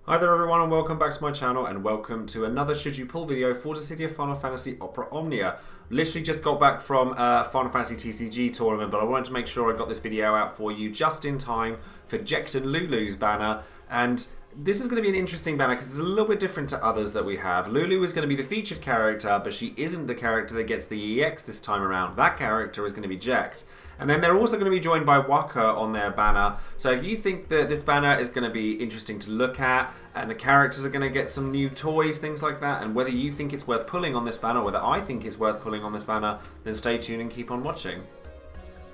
Hi there everyone and welcome back to my channel and welcome to another Should You Pull video for Dissidia Final Fantasy Opera Omnia. Literally just got back from Final Fantasy TCG tournament, but I wanted to make sure I got this video out for you just in time for Jecht and Lulu's banner. And this is going to be an interesting banner because it's a little bit different to others that we have. Lulu is going to be the featured character, but she isn't the character that gets the EX this time around. That character is going to be Jecht. And then they're also going to be joined by Wakka on their banner. So if you think that this banner is going to be interesting to look at, and the characters are going to get some new toys, things like that, and whether you think it's worth pulling on this banner, whether I think it's worth pulling on this banner, then stay tuned and keep on watching.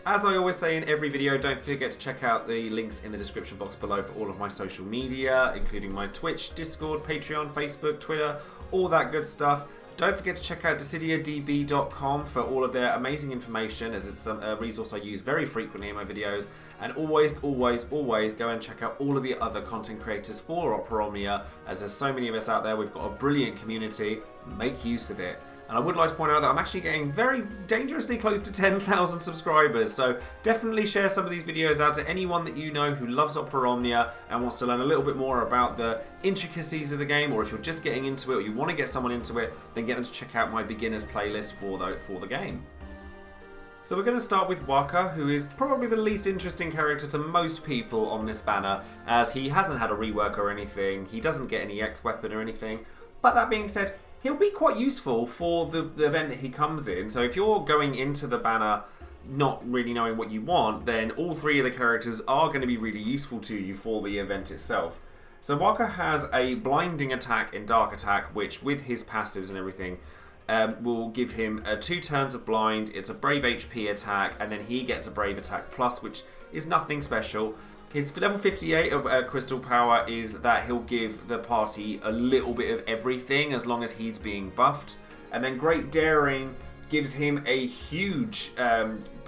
As I always say in every video, don't forget to check out the links in the description box below for all of my social media, including my Twitch, Discord, Patreon, Facebook, Twitter, all that good stuff. Don't forget to check out DissidiaDB.com for all of their amazing information, as it's a resource I use very frequently in my videos. And always, always, always go and check out all of the other content creators for Opera Omnia, as there's so many of us out there. We've got a brilliant community. Make use of it. And I would like to point out that I'm actually getting very dangerously close to 10,000 subscribers, so definitely share some of these videos out to anyone that you know who loves Opera Omnia and wants to learn a little bit more about the intricacies of the game, or if you're just getting into it or you want to get someone into it, then get them to check out my beginners playlist for the game. So we're going to start with Wakka, who is probably the least interesting character to most people on this banner, as he hasn't had a rework or anything, he doesn't get any X weapon or anything, but that being said, he'll be quite useful for the event that he comes in. So if you're going into the banner not really knowing what you want, then all three of the characters are going to be really useful to you for the event itself. So Wakka has a blinding attack and dark attack, which with his passives and everything will give him 2 turns of blind. It's a brave HP attack, and then he gets a brave attack plus, which is nothing special. His level 58 of crystal power is that he'll give the party a little bit of everything as long as he's being buffed. And then Great Daring gives him a huge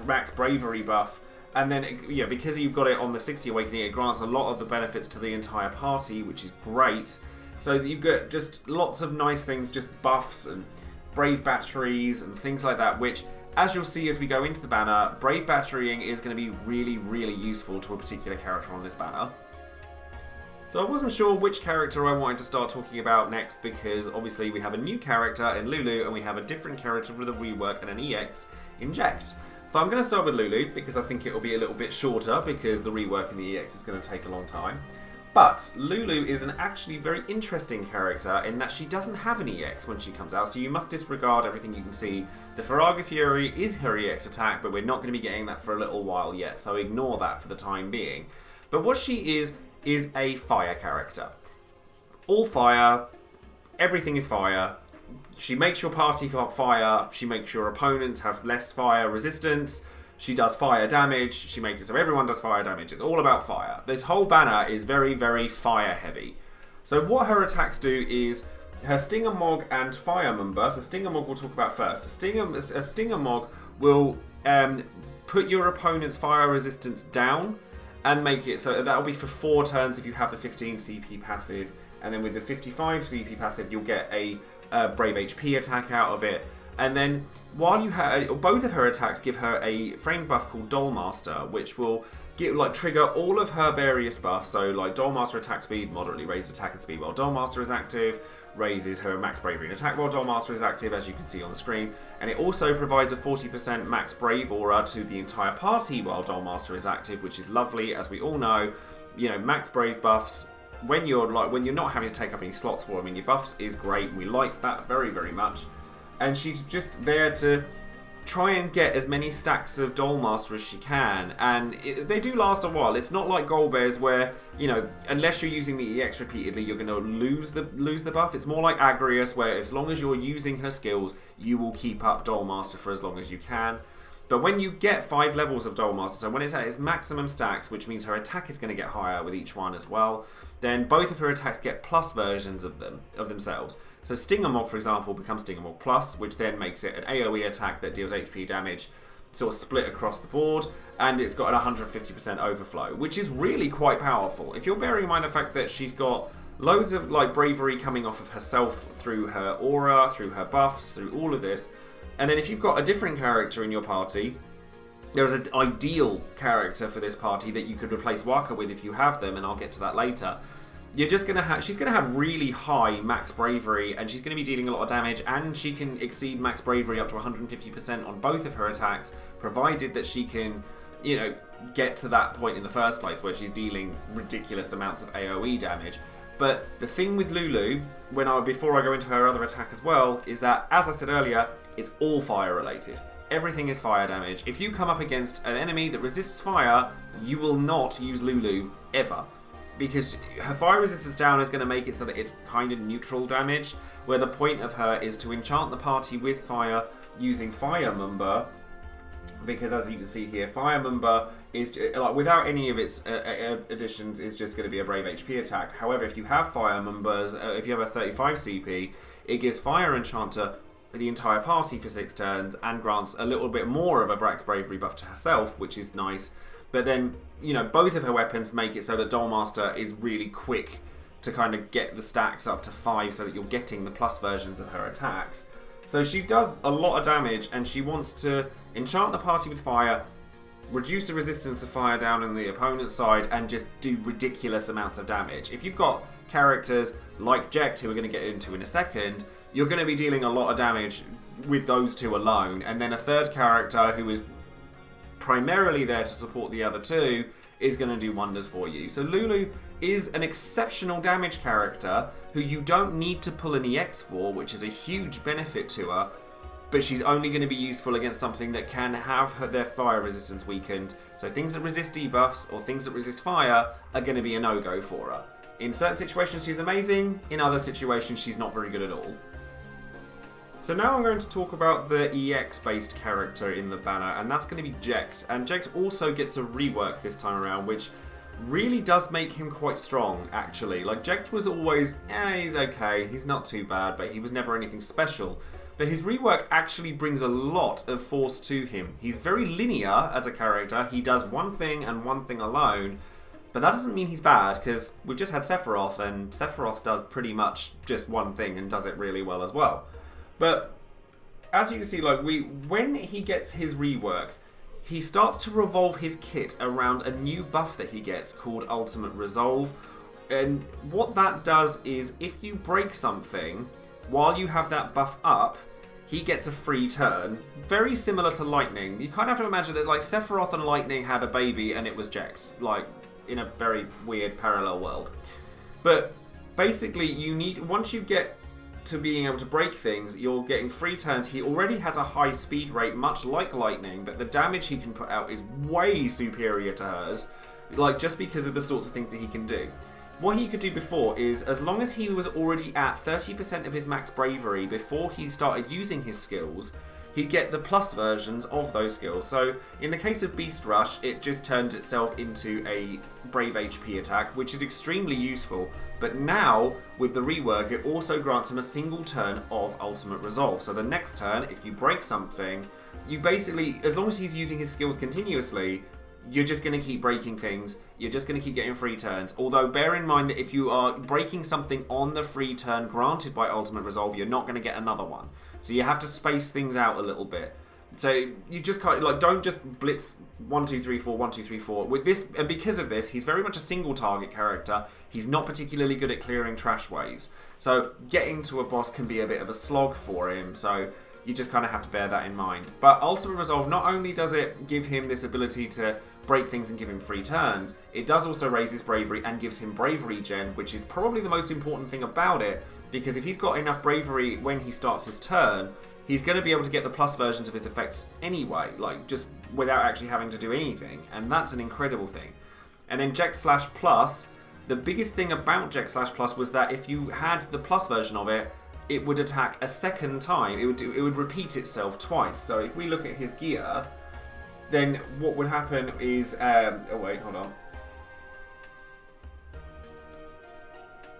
max bravery buff. And then, yeah, because you've got it on the 60 awakening, it grants a lot of the benefits to the entire party, which is great. So you've got just lots of nice things, just buffs and brave batteries and things like that, which, as you'll see as we go into the banner, brave batterying is going to be really, really useful to a particular character on this banner. So I wasn't sure which character I wanted to start talking about next, because obviously we have a new character in Lulu and we have a different character with a rework and an EX in Jecht. But I'm going to start with Lulu because I think it will be a little bit shorter, because the rework and the EX is going to take a long time. But Lulu is an actually very interesting character in that she doesn't have an EX when she comes out, so you must disregard everything you can see. The Faraga Fury is her EX attack, but we're not going to be getting that for a little while yet, so ignore that for the time being. But what she is a fire character. All fire, everything is fire. She makes your party fire, she makes your opponents have less fire resistance. She does fire damage, she makes it so everyone does fire damage. It's all about fire. This whole banner is very, very fire heavy. So what her attacks do is her Stinger Mog and Fire Member. So Stinger Mog we'll talk about first. A Stinger Mog will put your opponent's fire resistance down and make it so that'll be for 4 turns if you have the 15 CP passive. And then with the 55 CP passive, you'll get a Brave HP attack out of it. And then while you have both of her attacks give her a frame buff called Dollmaster, which will trigger all of her various buffs. So like Dollmaster attack speed, moderately raised attack and speed while Dollmaster is active, raises her max bravery and attack while Dollmaster is active, as you can see on the screen. And it also provides a 40% max brave aura to the entire party while Dollmaster is active, which is lovely, as we all know. You know, max brave buffs when you're not having to take up any slots for them in your buffs is great. We like that very, very much. And she's just there to try and get as many stacks of Dollmaster as she can. And they do last a while. It's not like Golbears where, you know, unless you're using the EX repeatedly, you're going to lose the buff. It's more like Agrius, where as long as you're using her skills, you will keep up Dollmaster for as long as you can. But when you get 5 levels of Dollmaster, so when it's at its maximum stacks, which means her attack is going to get higher with each one as well, then both of her attacks get plus versions of themselves. So Stinger Mog, for example, becomes Stinger Mog Plus, which then makes it an AoE attack that deals HP damage, sort of split across the board, and it's got an 150% overflow, which is really quite powerful. If you're bearing in mind the fact that she's got loads of like bravery coming off of herself through her aura, through her buffs, through all of this, and then if you've got a different character in your party, there's an ideal character for this party that you could replace Wakka with if you have them, and I'll get to that later. you're just going to have... She's going to have really high max bravery, and she's going to be dealing a lot of damage, and she can exceed max bravery up to 150% on both of her attacks, provided that she can, you know, get to that point in the first place where she's dealing ridiculous amounts of AoE damage. But the thing with Lulu, before I go into her other attack as well, is that, as I said earlier, it's all fire related. Everything is fire damage. If you come up against an enemy that resists fire, you will not use Lulu ever. Because her fire resistance down is going to make it so that it's kind of neutral damage, where the point of her is to enchant the party with fire using Fire Mumba. Because as you can see here, Fire Mumba is, like, without any of its additions, is just going to be a Brave HP attack. However, if you have Fire Mumbas, if you have a 35 CP, it gives Fire Enchanter the entire party for 6 turns and grants a little bit more of a Brax Bravery buff to herself, which is nice. But then, you know, both of her weapons make it so that Dollmaster is really quick to kind of get the stacks up to 5 so that you're getting the plus versions of her attacks. So she does a lot of damage, and she wants to enchant the party with fire, reduce the resistance of fire down on the opponent's side, and just do ridiculous amounts of damage. If you've got characters like Jecht, who we're going to get into in a second, you're going to be dealing a lot of damage with those two alone, and then a third character who is primarily there to support the other two is going to do wonders for you. So Lulu is an exceptional damage character who you don't need to pull an EX for, which is a huge benefit to her, but she's only going to be useful against something that can have their fire resistance weakened. So things that resist debuffs or things that resist fire are going to be a no-go for her. In certain situations she's amazing, in other situations she's not very good at all. So now I'm going to talk about the EX-based character in the banner, and that's going to be Jecht. And Jecht also gets a rework this time around, which really does make him quite strong, actually. Like, Jecht was always, he's okay, he's not too bad, but he was never anything special. But his rework actually brings a lot of force to him. He's very linear as a character. He does one thing and one thing alone, but that doesn't mean he's bad, because we've just had Sephiroth, and Sephiroth does pretty much just one thing and does it really well as well. But as you can see, like, when he gets his rework, he starts to revolve his kit around a new buff that he gets called Ultimate Resolve. And what that does is, if you break something while you have that buff up, he gets a free turn. Very similar to Lightning. You kind of have to imagine that, like, Sephiroth and Lightning had a baby and it was Jecht, like, in a very weird parallel world. But basically, once you get to being able to break things, you're getting free turns. He already has a high speed rate, much like Lightning, but the damage he can put out is way superior to hers, like, just because of the sorts of things that he can do. What he could do before is, as long as he was already at 30% of his max bravery before he started using his skills, he'd get the plus versions of those skills. So in the case of Beast Rush, it just turned itself into a Brave HP attack, which is extremely useful. But now, with the rework, it also grants him a single turn of Ultimate Resolve. So the next turn, if you break something, you basically, as long as he's using his skills continuously, you're just going to keep breaking things. You're just going to keep getting free turns. Although, bear in mind that if you are breaking something on the free turn granted by Ultimate Resolve, you're not going to get another one. So you have to space things out a little bit. So you just can't, like, don't just blitz 1, 2, 3, 4, 1, 2, 3, 4. With this, and because of this, he's very much a single target character. He's not particularly good at clearing trash waves. So getting to a boss can be a bit of a slog for him. So you just kind of have to bear that in mind. But Ultimate Resolve, not only does it give him this ability to break things and give him free turns, it does also raise his bravery and gives him bravery gen, which is probably the most important thing about it, because if he's got enough bravery when he starts his turn, he's going to be able to get the plus versions of his effects anyway, like, just without actually having to do anything, and that's an incredible thing. And then Jecht Plus, the biggest thing about Jecht Plus was that if you had the plus version of it, it would attack a second time. It would repeat itself twice. So if we look at his gear, then what would happen is, oh wait, hold on.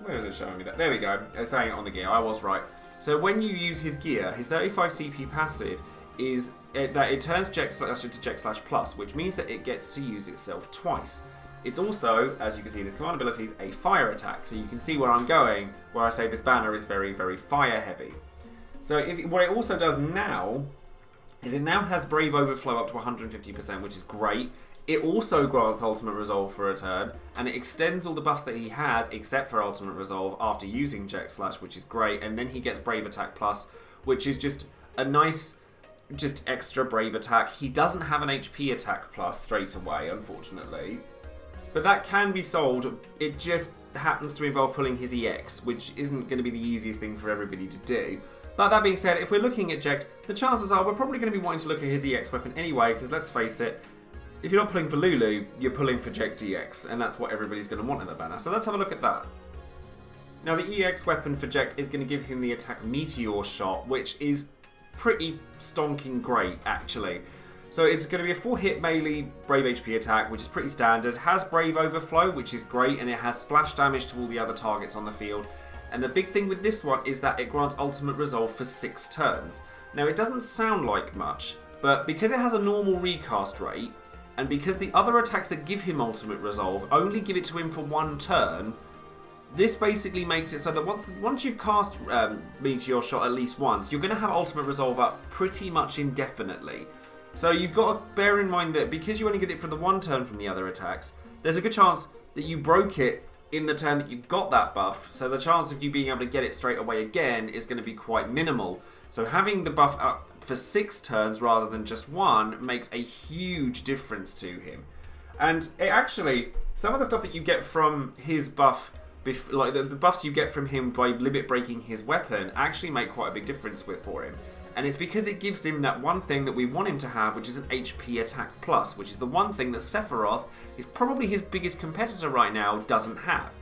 Where is it showing me that? There we go. It's saying it on the gear. I was right. So when you use his gear, his 35 CP passive is that it turns Jecht into Jecht Plus, which means that it gets to use itself twice. It's also, as you can see in his command abilities, a fire attack. So you can see where I'm going, where I say this banner is very, very fire heavy. So what it also does now is it now has Brave Overflow up to 150%, which is great. It also grants Ultimate Resolve for a turn, and it extends all the buffs that he has, except for Ultimate Resolve, after using Jecht Slash, which is great, and then he gets Brave Attack Plus, which is just a nice, just extra Brave Attack. He doesn't have an HP Attack Plus straight away, unfortunately, but that can be solved. It just happens to involve pulling his EX, which isn't going to be the easiest thing for everybody to do. But that being said, if we're looking at Jecht, the chances are we're probably going to be wanting to look at his EX weapon anyway, because let's face it, if you're not pulling for Lulu, you're pulling for Jecht EX, and that's what everybody's going to want in the banner. So let's have a look at that. Now the EX weapon for Jecht is going to give him the attack Meteor Shot, which is pretty stonking great, actually. So it's going to be a 4-hit melee Brave HP attack, which is pretty standard. Has Brave Overflow, which is great, and it has splash damage to all the other targets on the field. And the big thing with this one is that it grants Ultimate Resolve for 6 turns. Now it doesn't sound like much, but because it has a normal recast rate, and because the other attacks that give him Ultimate Resolve only give it to him for 1 turn, this basically makes it so that once you've cast Meteor Shot at least once, you're going to have Ultimate Resolve up pretty much indefinitely. So you've got to bear in mind that because you only get it for the 1 turn from the other attacks, there's a good chance that you broke it in the turn that you got that buff, so the chance of you being able to get it straight away again is going to be quite minimal. So having the buff up for 6 turns rather than just 1 makes a huge difference to him. And it actually, some of the stuff that you get from his buff, like the buffs you get from him by limit breaking his weapon, actually make quite a big difference for him. And it's because it gives him that one thing that we want him to have, which is an HP Attack Plus, which is the one thing that Sephiroth, is probably his biggest competitor right now, doesn't have.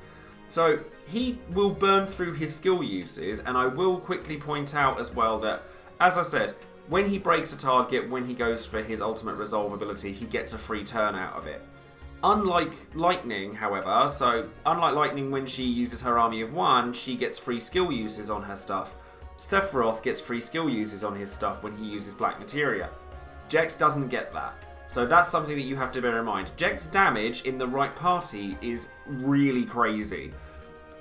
So he will burn through his skill uses, and I will quickly point out as well that, as I said, when he breaks a target, when he goes for his Ultimate Resolve ability, he gets a free turn out of it. Unlike Lightning, however, so unlike Lightning when she uses her army of 1, she gets free skill uses on her stuff. Sephiroth gets free skill uses on his stuff when he uses Black Materia. Jecht doesn't get that. So that's something that you have to bear in mind. Jecht's damage in the right party is really crazy,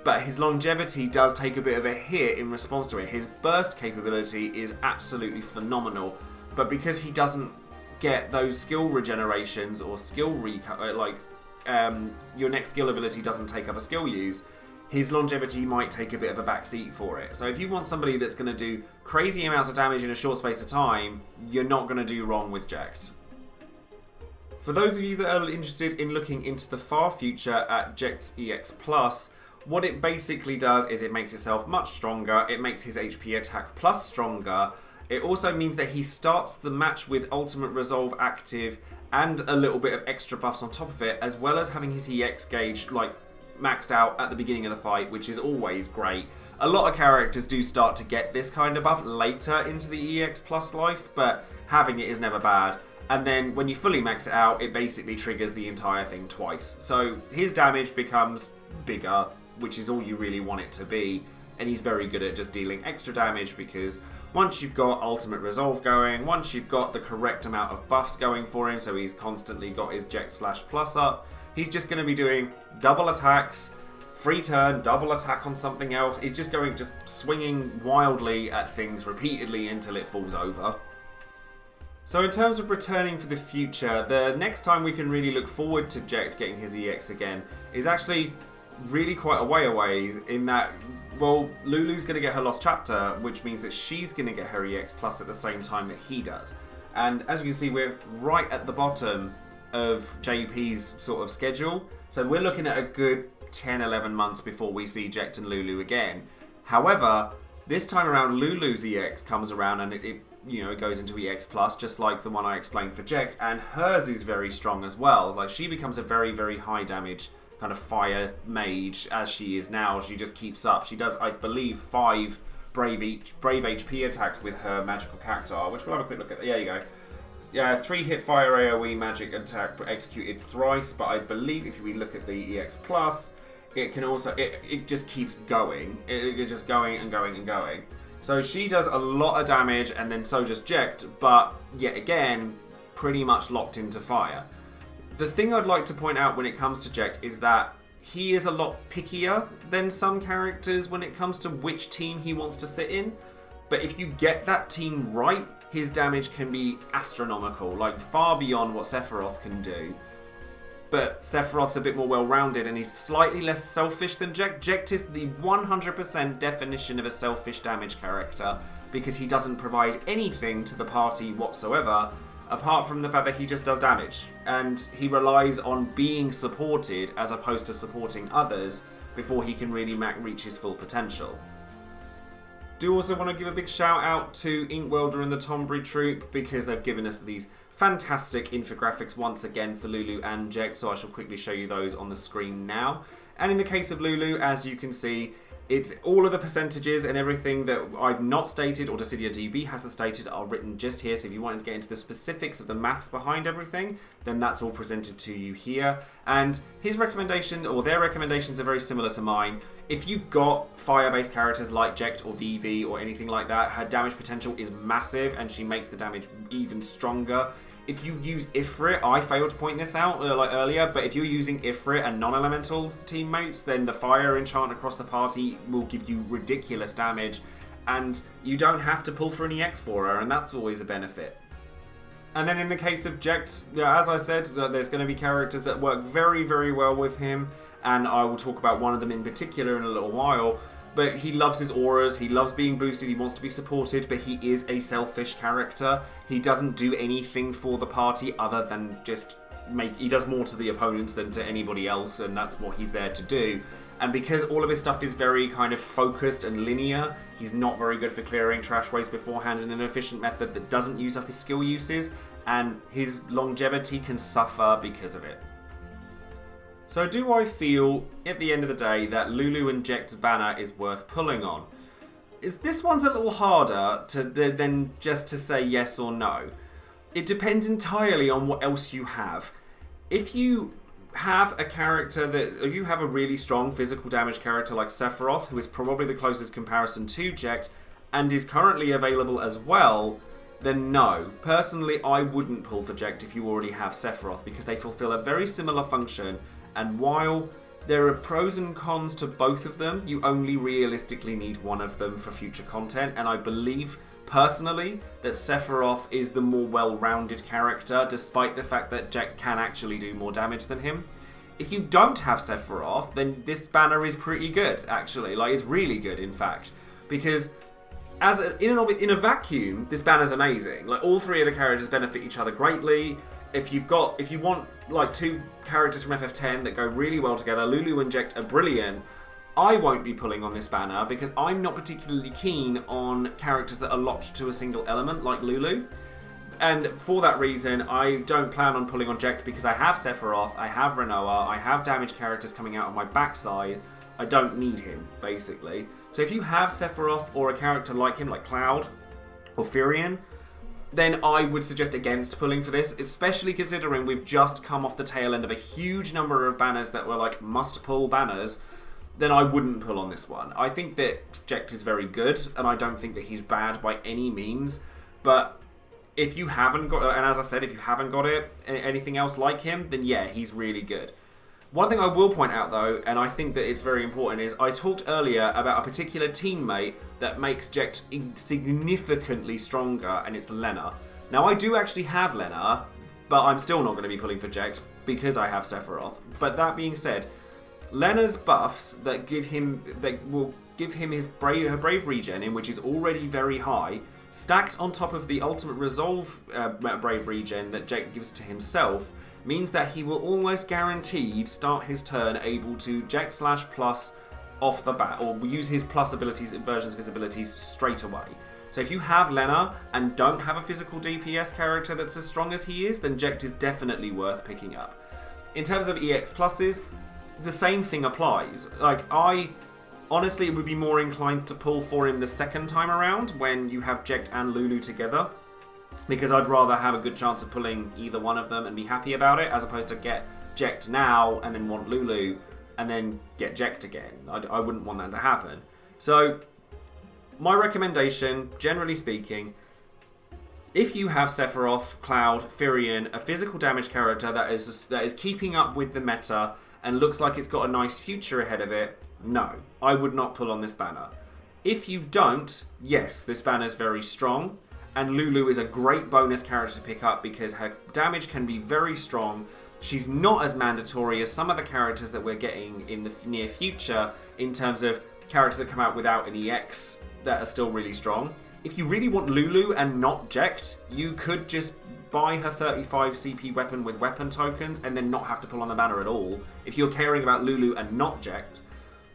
but his longevity does take a bit of a hit in response to it. His burst capability is absolutely phenomenal, but because he doesn't get those skill regenerations or skill your next skill ability doesn't take up a skill use, his longevity might take a bit of a backseat for it. So if you want somebody that's going to do crazy amounts of damage in a short space of time, you're not going to do wrong with Jecht. For those of you that are interested in looking into the far future at Jecht's EX+, what it basically does is it makes itself much stronger, it makes his HP Attack Plus stronger, it also means that he starts the match with Ultimate Resolve active and a little bit of extra buffs on top of it, as well as having his EX gauge maxed out at the beginning of the fight, which is always great. A lot of characters do start to get this kind of buff later into the EX Plus life, but having it is never bad. And then when you fully max it out, it basically triggers the entire thing twice. So his damage becomes bigger, which is all you really want it to be. And he's very good at just dealing extra damage because once you've got Ultimate Resolve going, once you've got the correct amount of buffs going for him, so he's constantly got his Jecht Slash Plus up, he's just going to be doing double attacks, free turn, double attack on something else. He's just swinging wildly at things repeatedly until it falls over. So in terms of returning for the future, the next time we can really look forward to Jecht getting his EX again is actually really quite a way away, in that, well, Lulu's going to get her Lost Chapter, which means that she's going to get her EX Plus at the same time that he does. And as you can see, we're right at the bottom of JP's sort of schedule, so we're looking at a good 10-11 months before we see Jecht and Lulu again. However, this time around Lulu's EX comes around and it goes into EX Plus, just like the one I explained for Jecht, and hers is very strong as well. Like, she becomes a very, very high damage kind of fire mage as she is now. She just keeps up. She does, I believe, 5 brave HP attacks with her magical cactuar, which we'll have a quick look at. There you go. Yeah, 3-hit fire AoE magic attack executed thrice, but I believe if we look at the EX Plus, it can also, it just keeps going. It's just going and going and going. So she does a lot of damage, and then so does Jecht, but yet again, pretty much locked into fire. The thing I'd like to point out when it comes to Jecht is that he is a lot pickier than some characters when it comes to which team he wants to sit in. But if you get that team right, his damage can be astronomical, like far beyond what Sephiroth can do. but Sephiroth's a bit more well-rounded and he's slightly less selfish than Jecht. Jecht is the 100% definition of a selfish damage character because he doesn't provide anything to the party whatsoever apart from the fact that he just does damage. And he relies on being supported as opposed to supporting others before he can really reach his full potential. Do also want to give a big shout out to Inkwelder and the Tombury Troop because they've given us these fantastic infographics once again for Lulu and Jecht, so I shall quickly show you those on the screen now. And in the case of Lulu, as you can see, it's all of the percentages and everything that I've not stated or Dissidia DB hasn't stated are written just here. So if you wanted to get into the specifics of the maths behind everything, then that's all presented to you here. And his recommendation, or their recommendations, are very similar to mine. If you've got fire-based characters like Jecht or Vivi or anything like that, her damage potential is massive and she makes the damage even stronger. If you use Ifrit, I failed to point this out earlier, but if you're using Ifrit and non-elemental teammates, then the fire enchant across the party will give you ridiculous damage, and you don't have to pull for an EX for her, and that's always a benefit. And then in the case of Jecht, as I said, there's going to be characters that work very, very well with him, and I will talk about one of them in particular in a little while. But he loves his auras, he loves being boosted, he wants to be supported, but he is a selfish character. He doesn't do anything for the party other than just he does more to the opponents than to anybody else, and that's what he's there to do. And because all of his stuff is very kind of focused and linear, he's not very good for clearing trash waste beforehand in an efficient method that doesn't use up his skill uses, and his longevity can suffer because of it. So do I feel, at the end of the day, that Lulu and Jecht's banner is worth pulling on? This one's a little harder than just to say yes or no. It depends entirely on what else you have. If you have a character if you have a really strong physical damage character like Sephiroth, who is probably the closest comparison to Jecht, and is currently available as well, then no. Personally, I wouldn't pull for Jecht if you already have Sephiroth, because they fulfill a very similar function. And while there are pros and cons to both of them, you only realistically need one of them for future content. And I believe, personally, that Sephiroth is the more well-rounded character, despite the fact that Jecht can actually do more damage than him. If you don't have Sephiroth, then this banner is pretty good, actually. Like, it's really good, in fact. Because in a vacuum, this banner's amazing. Like, all three of the characters benefit each other greatly. If you want like two characters from FF10 that go really well together, Lulu and Jecht are brilliant. I won't be pulling on this banner because I'm not particularly keen on characters that are locked to a single element like Lulu. And for that reason, I don't plan on pulling on Jecht because I have Sephiroth, I have Renoa, I have damage characters coming out on my backside. I don't need him, basically. So if you have Sephiroth or a character like him, like Cloud or Furion, then I would suggest against pulling for this, especially considering we've just come off the tail end of a huge number of banners that were like must-pull banners. Then I wouldn't pull on this one. I think that Jecht is very good, and I don't think that he's bad by any means. But if you haven't got, and as I said, if you haven't got anything else like him, then yeah, he's really good. One thing I will point out though, and I think that it's very important, is I talked earlier about a particular teammate that makes Jecht significantly stronger, and it's Lena. Now I do actually have Lena, but I'm still not going to be pulling for Jecht because I have Sephiroth. But that being said, Lena's buffs that will give him her brave regen, in which is already very high, stacked on top of the ultimate resolve brave regen that Jecht gives to himself, means that he will almost guaranteed start his turn able to Jecht /plus off the bat, or use his plus abilities, versions of his abilities straight away. So if you have Lena and don't have a physical DPS character that's as strong as he is, then Jecht is definitely worth picking up. In terms of EX pluses, the same thing applies. Like, I honestly would be more inclined to pull for him the second time around when you have Jecht and Lulu together, because I'd rather have a good chance of pulling either one of them and be happy about it, as opposed to get Jecht now and then want Lulu and then get Jecht again. I wouldn't want that to happen. So my recommendation, generally speaking, if you have Sephiroth, Cloud, Furion, a physical damage character that is keeping up with the meta and looks like it's got a nice future ahead of it, no, I would not pull on this banner. If you don't, yes, this banner is very strong, and Lulu is a great bonus character to pick up because her damage can be very strong, she's not as mandatory as some of the characters that we're getting in the near future in terms of characters that come out without an EX that are still really strong. If you really want Lulu and not Jecht, you could just buy her 35 CP weapon with weapon tokens and then not have to pull on the banner at all, if you're caring about Lulu and not Jecht.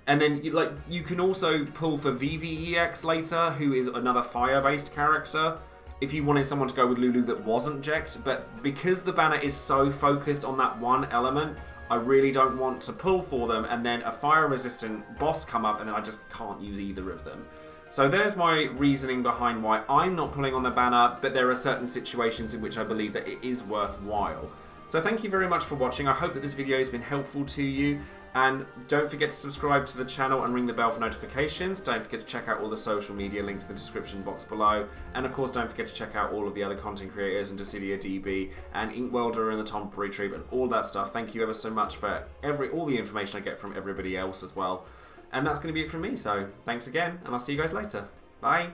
And then you can also pull for VVEX later, who is another fire-based character, if you wanted someone to go with Lulu that wasn't Jecht. But because the banner is so focused on that one element, I really don't want to pull for them and then a fire-resistant boss come up and then I just can't use either of them. So there's my reasoning behind why I'm not pulling on the banner, but there are certain situations in which I believe that it is worthwhile. So thank you very much for watching. I hope that this video has been helpful to you. And don't forget to subscribe to the channel and ring the bell for notifications. Don't forget to check out all the social media links in the description box below. And of course, don't forget to check out all of the other content creators and Dissidia DB and Inkwelder and the Tom Retrieve and all that stuff. Thank you ever so much for all the information I get from everybody else as well. And that's going to be it from me, so thanks again, and I'll see you guys later. Bye!